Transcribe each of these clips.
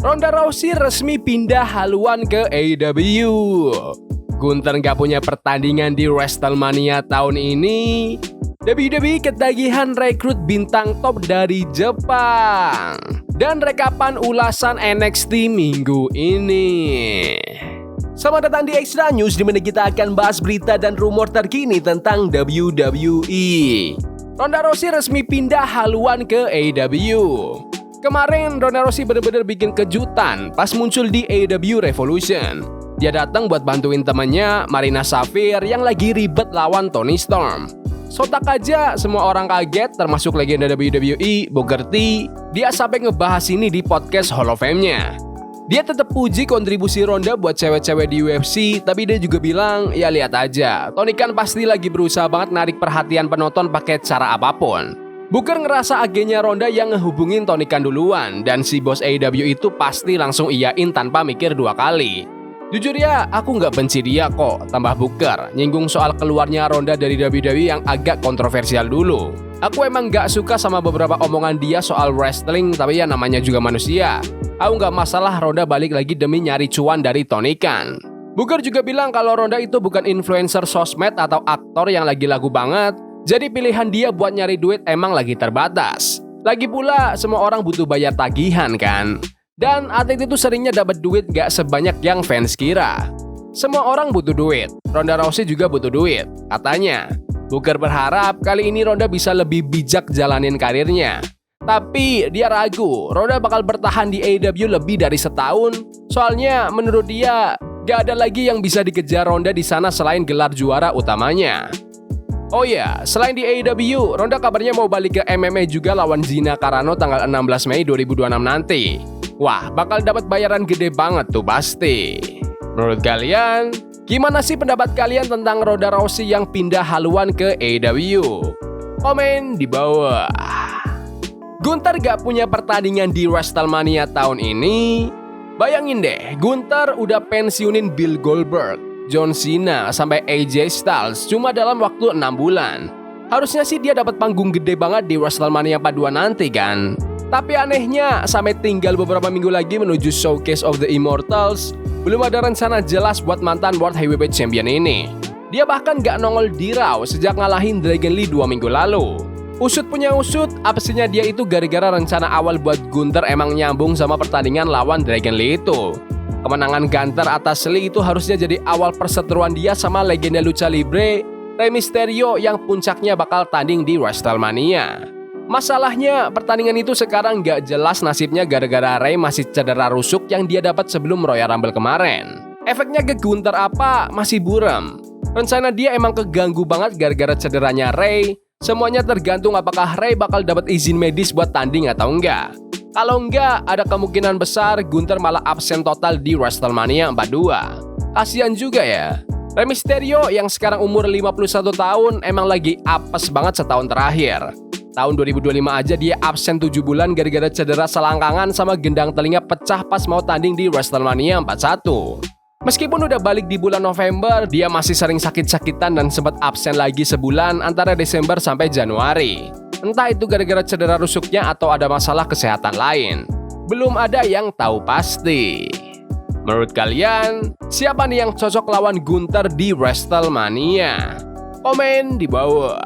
Ronda Rousey resmi pindah haluan ke AEW. Gunther nggak punya pertandingan di WrestleMania tahun ini. WWE ketagihan rekrut bintang top dari Jepang. Dan rekapan ulasan NXT minggu ini. Selamat datang di Extra News, di mana kita akan bahas berita dan rumor terkini tentang WWE. Ronda Rousey resmi pindah haluan ke AEW. Kemarin Ronda Rousey benar-benar bikin kejutan pas muncul di AEW Revolution. Dia datang buat bantuin temannya Marina Shafir yang lagi ribet lawan Toni Storm. Sontak aja semua orang kaget, termasuk legenda WWE Booker T. Dia sampai ngebahas ini di podcast Hall of Fame-nya. Dia tetap puji kontribusi Ronda buat cewek-cewek di UFC, tapi dia juga bilang, ya lihat aja, Toni kan pasti lagi berusaha banget narik perhatian penonton pakai cara apapun. Booker ngerasa agennya Ronda yang ngehubungin Tony Khan duluan, dan si bos AEW itu pasti langsung iyain tanpa mikir dua kali. Jujur ya, aku nggak benci dia kok, tambah Booker, nyinggung soal keluarnya Ronda dari WWE yang agak kontroversial dulu. Aku emang nggak suka sama beberapa omongan dia soal wrestling, tapi ya namanya juga manusia. Aku nggak masalah Ronda balik lagi demi nyari cuan dari Tony Khan. Booker juga bilang kalau Ronda itu bukan influencer sosmed atau aktor yang lagi laku banget. Jadi pilihan dia buat nyari duit emang lagi terbatas. Lagi pula semua orang butuh bayar tagihan kan. Dan atlet itu seringnya dapat duit gak sebanyak yang fans kira. Semua orang butuh duit. Ronda Rousey juga butuh duit, katanya. Booker berharap kali ini Ronda bisa lebih bijak jalanin karirnya. Tapi dia ragu Ronda bakal bertahan di AEW lebih dari setahun. Soalnya menurut dia gak ada lagi yang bisa dikejar Ronda di sana selain gelar juara utamanya. Oh ya, selain di AEW, Ronda kabarnya mau balik ke MMA juga lawan Gina Carano tanggal 16 Mei 2026 nanti. Wah, bakal dapat bayaran gede banget tuh pasti. Menurut kalian, gimana sih pendapat kalian tentang Ronda Rousey yang pindah haluan ke AEW? Komen di bawah. Gunther gak punya pertandingan di WrestleMania tahun ini. Bayangin deh, Gunther udah pensiunin Bill Goldberg, John Cena, sampai AJ Styles cuma dalam waktu 6 bulan. Harusnya sih dia dapat panggung gede banget di WrestleMania 42 nanti kan. Tapi anehnya, sampai tinggal beberapa minggu lagi menuju Showcase of the Immortals, belum ada rencana jelas buat mantan World Heavyweight Champion ini. Dia bahkan gak nongol di Raw sejak ngalahin Dragon Lee 2 minggu lalu. Usut punya usut, absennya dia itu gara-gara rencana awal buat Gunther emang nyambung sama pertandingan lawan Dragon Lee itu. Kemenangan Gunther atas Lee itu harusnya jadi awal perseteruan dia sama legenda lucha libre Rey Mysterio yang puncaknya bakal tanding di WrestleMania. Masalahnya, pertandingan itu sekarang gak jelas nasibnya gara-gara Rey masih cedera rusuk yang dia dapat sebelum Royal Rumble kemarin. Efeknya ke Gunther apa masih buram. Rencana dia emang keganggu banget gara-gara cederanya Rey. Semuanya tergantung apakah Rey bakal dapat izin medis buat tanding atau enggak. Kalau enggak, ada kemungkinan besar Gunther malah absen total di WrestleMania 42. Kasian juga ya. Rey Mysterio yang sekarang umur 51 tahun emang lagi apes banget setahun terakhir. Tahun 2025 aja dia absen 7 bulan gara-gara cedera selangkangan sama gendang telinga pecah pas mau tanding di WrestleMania 41. Meskipun udah balik di bulan November, dia masih sering sakit-sakitan dan sempat absen lagi sebulan antara Desember sampai Januari. Entah itu gara-gara cedera rusuknya atau ada masalah kesehatan lain. Belum ada yang tahu pasti. Menurut kalian, siapa nih yang cocok lawan Gunther di WrestleMania? Komen di bawah.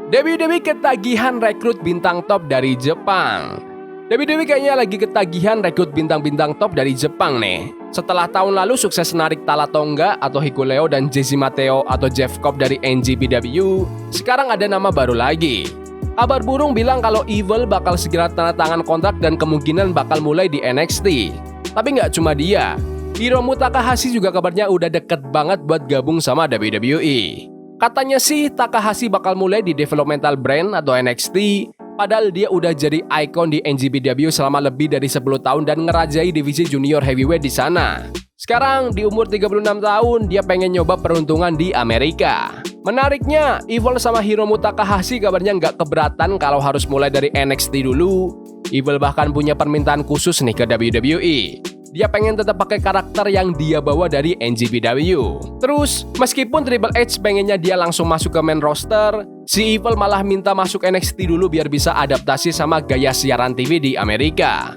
WWE ketagihan rekrut bintang top dari Jepang. WWE kayaknya lagi ketagihan rekrut bintang-bintang top dari Jepang nih. Setelah tahun lalu sukses narik Tala Tonga atau Hikuleo dan Jesse Mateo atau Jeff Cobb dari NJPW, sekarang ada nama baru lagi. Kabar burung bilang kalau Evil bakal segera tanda tangan kontrak dan kemungkinan bakal mulai di NXT. Tapi nggak cuma dia, Hiromu Takahashi juga kabarnya udah deket banget buat gabung sama WWE. Katanya sih Takahashi bakal mulai di developmental brand atau NXT, padahal dia udah jadi ikon di NJPW selama lebih dari 10 tahun dan ngerajai divisi junior heavyweight di sana. Sekarang di umur 36 tahun, dia pengen nyoba peruntungan di Amerika. Menariknya, Evil sama Hiromu Takahashi kabarnya nggak keberatan kalau harus mulai dari NXT dulu. Evil bahkan punya permintaan khusus nih ke WWE. Dia pengen tetap pakai karakter yang dia bawa dari NJPW. Terus, meskipun Triple H pengennya dia langsung masuk ke main roster, si Evil malah minta masuk NXT dulu biar bisa adaptasi sama gaya siaran TV di Amerika.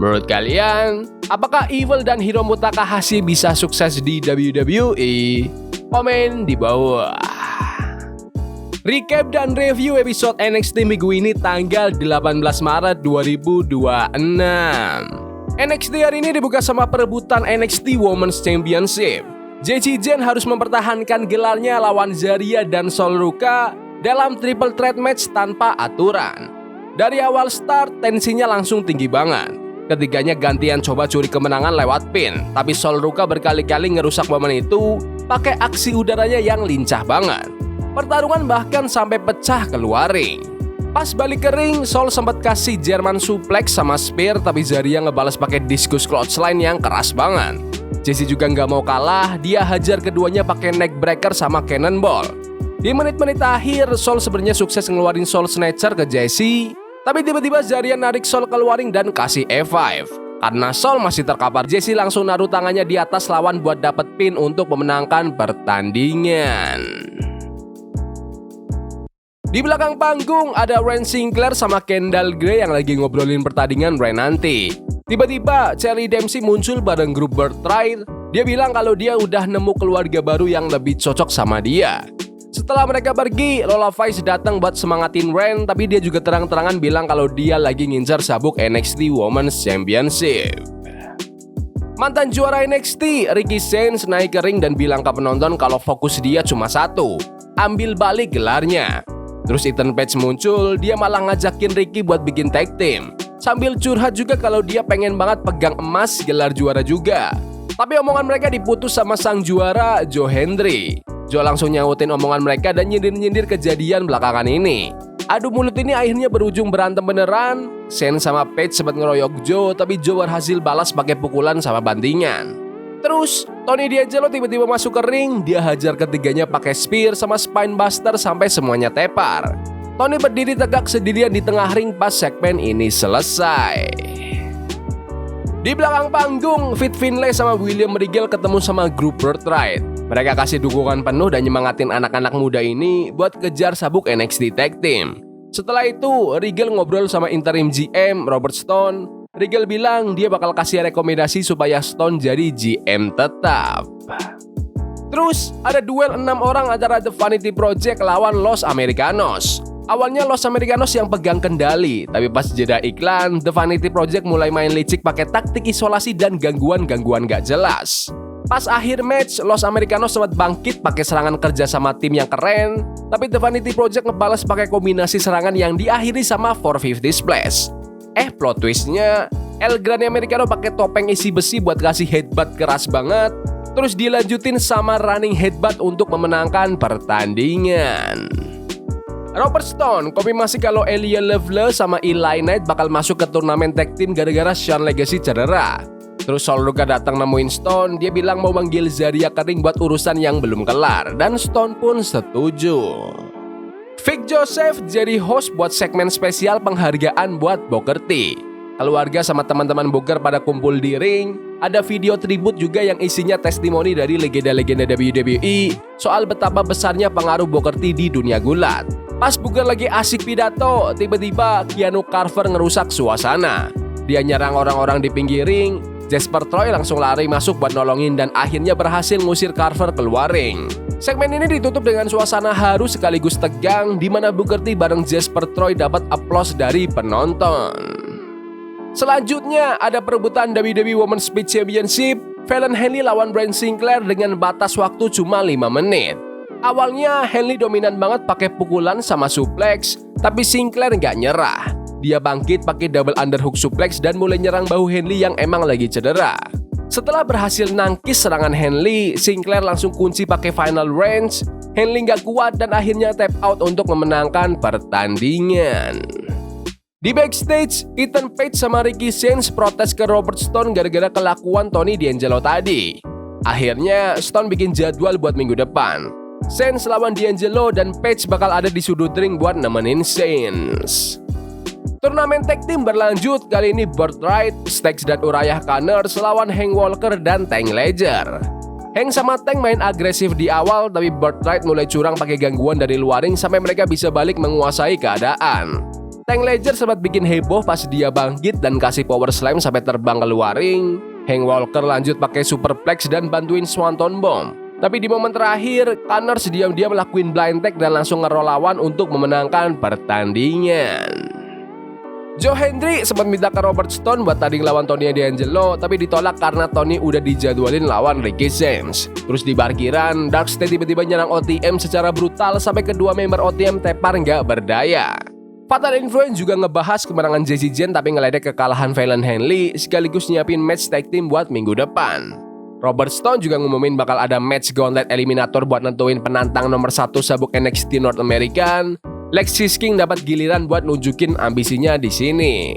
Menurut kalian, apakah Evil dan Hiromu Takahashi bisa sukses di WWE? Komen di bawah. Recap dan review episode NXT minggu ini tanggal 18 Maret 2026. NXT hari ini dibuka sama perebutan NXT Women's Championship. Jessie Jen harus mempertahankan gelarnya lawan Zarya dan Sol Ruka dalam triple threat match tanpa aturan. Dari awal start, tensinya langsung tinggi banget. Ketiganya gantian coba curi kemenangan lewat pin, tapi Sol Ruka berkali-kali ngerusak momen itu pakai aksi udaranya yang lincah banget. Pertarungan bahkan sampai pecah keluar ring. Pas balik ke ring, Sol sempat kasih German suplex sama spear, tapi Zarya ngebalas pakai discus clothesline yang keras banget. Jessie juga nggak mau kalah, dia hajar keduanya pakai neckbreaker sama cannonball. Di menit-menit akhir, Sol sebenarnya sukses ngeluarin Soul Snatcher ke Jessie, tapi tiba-tiba Zarya narik Sol keluar ring dan kasih F5. Karena Sol masih terkapar, Jessie langsung naruh tangannya di atas lawan buat dapet pin untuk memenangkan pertandingan. Di belakang panggung ada Ryan Sinclair sama Kendall Gray yang lagi ngobrolin pertandingan Raw nanti. Tiba-tiba Cherry Dempsey muncul bareng grup Birthright. Dia bilang kalau dia udah nemu keluarga baru yang lebih cocok sama dia. Setelah mereka pergi, Lola Vice datang buat semangatin Ryan, tapi dia juga terang-terangan bilang kalau dia lagi ngincar sabuk NXT Women's Championship. Mantan juara NXT, Ricky Sainz naik ke ring dan bilang ke penonton kalau fokus dia cuma satu, ambil balik gelarnya. Terus Ethan Page muncul, dia malah ngajakin Ricky buat bikin tag team. Sambil curhat juga kalau dia pengen banget pegang emas gelar juara juga. Tapi omongan mereka diputus sama sang juara, Joe Hendry. Joe langsung nyautin omongan mereka dan nyindir-nyindir kejadian belakangan ini. Adu mulut ini akhirnya berujung berantem beneran. Sainz sama Page sempat ngeroyok Joe, tapi Joe berhasil balas pakai pukulan sama bantingan. Terus, Tony D'Angelo tiba-tiba masuk ke ring, dia hajar ketiganya pakai spear sama spinebuster sampai semuanya tepar. Tony berdiri tegak sendirian di tengah ring pas segmen ini selesai. Di belakang panggung, Fit Finlay sama William Regal ketemu sama grup Birthright. Mereka kasih dukungan penuh dan nyemangatin anak-anak muda ini buat kejar sabuk NXT Tag Team. Setelah itu, Regal ngobrol sama interim GM Robert Stone. Regal bilang dia bakal kasih rekomendasi supaya Stone jadi GM tetap. Terus ada duel 6 orang antara The Vanity Project lawan Los Americanos. Awalnya Los Americanos yang pegang kendali, tapi pas jeda iklan, The Vanity Project mulai main licik pakai taktik isolasi dan gangguan-gangguan gak jelas. Pas akhir match, Los Americanos sempat bangkit pakai serangan kerja sama tim yang keren, tapi The Vanity Project ngebalas pakai kombinasi serangan yang diakhiri sama 450 splash. Plot twistnya, El Grande Americano pakai topeng isi besi buat kasih headbutt keras banget. Terus dilanjutin sama running headbutt untuk memenangkan pertandingan. Robert Stone konfirmasi kalau Elia Loveless sama Eli Knight bakal masuk ke turnamen tag team gara-gara Sean Legacy cedera. Terus Sol Ruka datang nemuin Stone, dia bilang mau manggil Zarya ke ring buat urusan yang belum kelar, dan Stone pun setuju. Vic Joseph jadi host buat segmen spesial penghargaan buat Booker T. Keluarga sama teman-teman Booker pada kumpul di ring. Ada video tribut juga yang isinya testimoni dari legenda-legenda WWE soal betapa besarnya pengaruh Booker T di dunia gulat. Pas Booker lagi asik pidato, tiba-tiba Keanu Carver ngerusak suasana. Dia nyerang orang-orang di pinggir ring. Jasper Troy langsung lari masuk buat nolongin dan akhirnya berhasil ngusir Carver keluar ring. Segmen ini ditutup dengan suasana haru sekaligus tegang di mana Booker T bareng Jasper Troy dapat aplaus dari penonton. Selanjutnya ada perebutan WWE Women's Speed Championship. Fallon Henley lawan Bryan Sinclair dengan batas waktu cuma 5 menit. Awalnya Henley dominan banget pakai pukulan sama suplex, tapi Sinclair nggak nyerah. Dia bangkit pakai double underhook suplex dan mulai nyerang bahu Henley yang emang lagi cedera. Setelah berhasil nangkis serangan Henley, Sinclair langsung kunci pakai final range. Henley nggak kuat dan akhirnya tap out untuk memenangkan pertandingan. Di backstage, Ethan Page sama Ricky Sainz protes ke Robert Stone gara-gara kelakuan Tony D'Angelo tadi. Akhirnya, Stone bikin jadwal buat minggu depan. Sainz lawan D'Angelo dan Page bakal ada di sudut ring buat nemenin Sainz. Turnamen tag team berlanjut, kali ini Birthright, Stax dan Uriah Connors lawan Hank Walker dan Tank Ledger. Hank sama Tank main agresif di awal, tapi Birthright mulai curang pakai gangguan dari luar ring sampai mereka bisa balik menguasai keadaan. Tank Ledger sempat bikin heboh pas dia bangkit dan kasih power slam sampai terbang keluar ring. Hank Walker lanjut pakai superplex dan bantuin Swanton Bomb. Tapi di momen terakhir, Connors diam-diam melakukan blind tag dan langsung ngeroll lawan untuk memenangkan pertandingan. Joe Hendry sempat minta ke Robert Stone buat tanding lawan Tony D'Angelo, tapi ditolak karena Tony udah dijadwalin lawan Ricky James. Terus di parkiran, Darkseid tiba-tiba nyerang OTM secara brutal sampai kedua member OTM tepar nggak berdaya. Fatal Influence juga ngebahas kemenangan Jesse Jane tapi ngeledek kekalahan Valiant Henley sekaligus nyiapin match tag team buat minggu depan. Robert Stone juga ngumumin bakal ada match gauntlet eliminator buat nentuin penantang nomor 1 sabuk NXT North American. Lexis King dapat giliran buat nunjukin ambisinya di sini.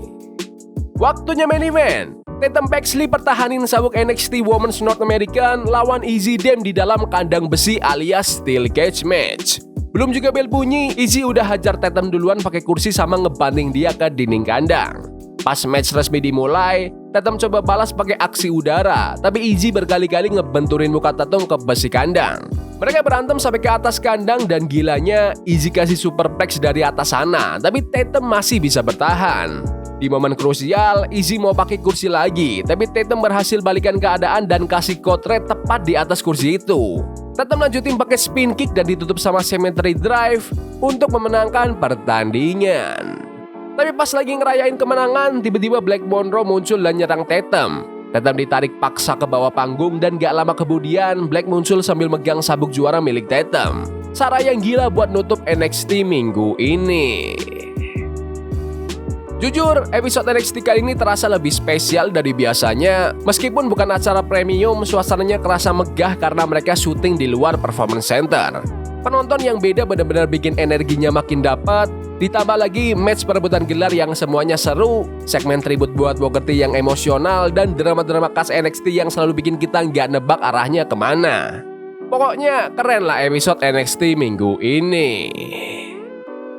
Waktunya main event. Tatum Paxley pertahanin sabuk NXT Women's North American lawan Izzy Dame di dalam kandang besi alias Steel Cage Match. Belum juga bel bunyi, Izzy udah hajar Tatum duluan pakai kursi sama ngebanting dia ke dinding kandang. Pas match resmi dimulai, Tatum coba balas pakai aksi udara, tapi Izzy berkali-kali ngebenturin muka Tatum ke besi kandang. Mereka berantem sampai ke atas kandang dan gilanya Izzy kasih superplex dari atas sana, tapi Tatum masih bisa bertahan. Di momen krusial, Izzy mau pakai kursi lagi, tapi Tatum berhasil balikan keadaan dan kasih kotre tepat di atas kursi itu. Tatum lanjutin pakai spin kick dan ditutup sama cemetery drive untuk memenangkan pertandingan. Tapi pas lagi ngerayain kemenangan, tiba-tiba Black Monroe muncul dan nyerang Tatum. Tatum ditarik paksa ke bawah panggung dan gak lama kemudian Black muncul sambil megang sabuk juara milik Tatum. Cara yang gila buat nutup NXT minggu ini. Jujur, episode NXT kali ini terasa lebih spesial dari biasanya. Meskipun bukan acara premium, suasananya kerasa megah karena mereka syuting di luar performance center. Penonton yang beda benar-benar bikin energinya makin dapat. Ditambah lagi match perebutan gelar yang semuanya seru, segmen tribut buat Booker T yang emosional, dan drama-drama khas NXT yang selalu bikin kita nggak nebak arahnya kemana. Pokoknya keren lah episode NXT minggu ini.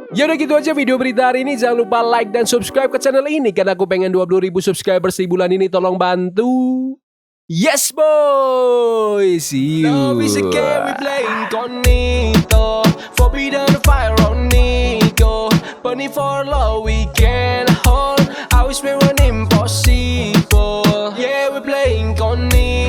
Ya udah gitu aja video berita hari ini. Jangan lupa like dan subscribe ke channel ini karena aku pengen 20.000 subscribers di bulan ini. Tolong bantu. Yes boy, see you. Love is a game we play incognito. Forbidden fire on Nico. Bunny for love we can hold. I wish we were impossible. Yeah, we play incognito.